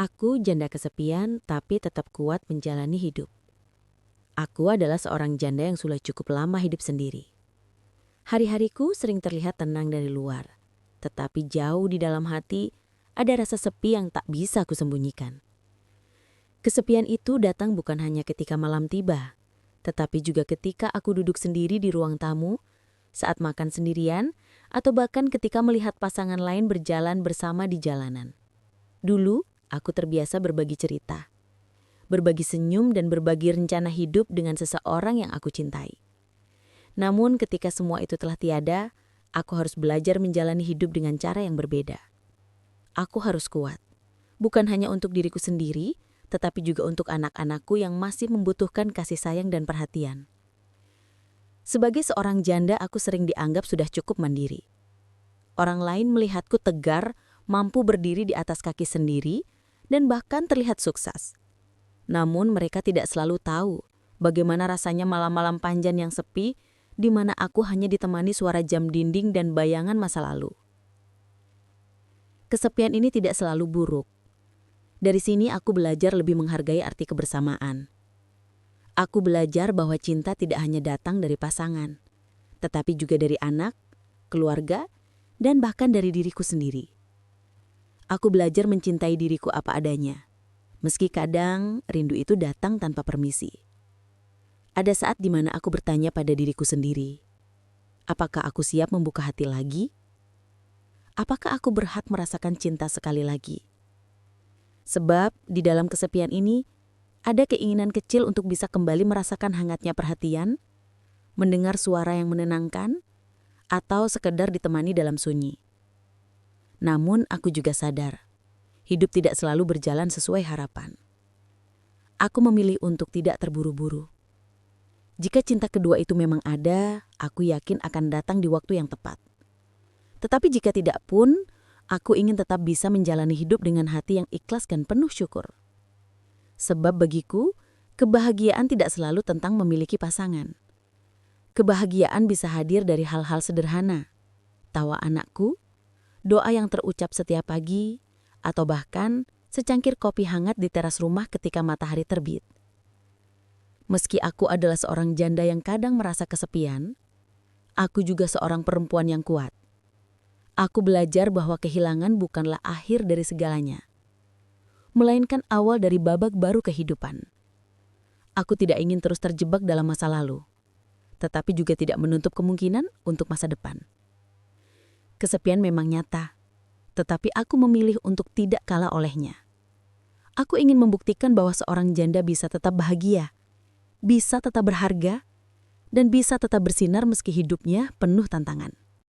Aku janda kesepian tapi tetap kuat menjalani hidup. Aku adalah seorang janda yang sudah cukup lama hidup sendiri. Hari-hariku sering terlihat tenang dari luar, tetapi jauh di dalam hati ada rasa sepi yang tak bisa kusembunyikan. Kesepian itu datang bukan hanya ketika malam tiba, tetapi juga ketika aku duduk sendiri di ruang tamu, saat makan sendirian, atau bahkan ketika melihat pasangan lain berjalan bersama di jalanan. Dulu, aku terbiasa berbagi cerita, berbagi senyum dan berbagi rencana hidup dengan seseorang yang aku cintai. Namun ketika semua itu telah tiada, aku harus belajar menjalani hidup dengan cara yang berbeda. Aku harus kuat, bukan hanya untuk diriku sendiri, tetapi juga untuk anak-anakku yang masih membutuhkan kasih sayang dan perhatian. Sebagai seorang janda, aku sering dianggap sudah cukup mandiri. Orang lain melihatku tegar, mampu berdiri di atas kaki sendiri, dan bahkan terlihat sukses. Namun mereka tidak selalu tahu bagaimana rasanya malam-malam panjang yang sepi, di mana aku hanya ditemani suara jam dinding dan bayangan masa lalu. Kesepian ini tidak selalu buruk. Dari sini aku belajar lebih menghargai arti kebersamaan. Aku belajar bahwa cinta tidak hanya datang dari pasangan, tetapi juga dari anak, keluarga, dan bahkan dari diriku sendiri. Aku belajar mencintai diriku apa adanya, meski kadang rindu itu datang tanpa permisi. Ada saat di mana aku bertanya pada diriku sendiri, apakah aku siap membuka hati lagi? Apakah aku berhak merasakan cinta sekali lagi? Sebab di dalam kesepian ini, ada keinginan kecil untuk bisa kembali merasakan hangatnya perhatian, mendengar suara yang menenangkan, atau sekedar ditemani dalam sunyi. Namun aku juga sadar, hidup tidak selalu berjalan sesuai harapan. Aku memilih untuk tidak terburu-buru. Jika cinta kedua itu memang ada, aku yakin akan datang di waktu yang tepat. Tetapi jika tidak pun, aku ingin tetap bisa menjalani hidup dengan hati yang ikhlas dan penuh syukur. Sebab bagiku, kebahagiaan tidak selalu tentang memiliki pasangan. Kebahagiaan bisa hadir dari hal-hal sederhana, tawa anakku, doa yang terucap setiap pagi, atau bahkan secangkir kopi hangat di teras rumah ketika matahari terbit. Meski aku adalah seorang janda yang kadang merasa kesepian, aku juga seorang perempuan yang kuat. Aku belajar bahwa kehilangan bukanlah akhir dari segalanya, melainkan awal dari babak baru kehidupan. Aku tidak ingin terus terjebak dalam masa lalu, tetapi juga tidak menutup kemungkinan untuk masa depan. Kesepian memang nyata, tetapi aku memilih untuk tidak kalah olehnya. Aku ingin membuktikan bahwa seorang janda bisa tetap bahagia, bisa tetap berharga, dan bisa tetap bersinar meski hidupnya penuh tantangan.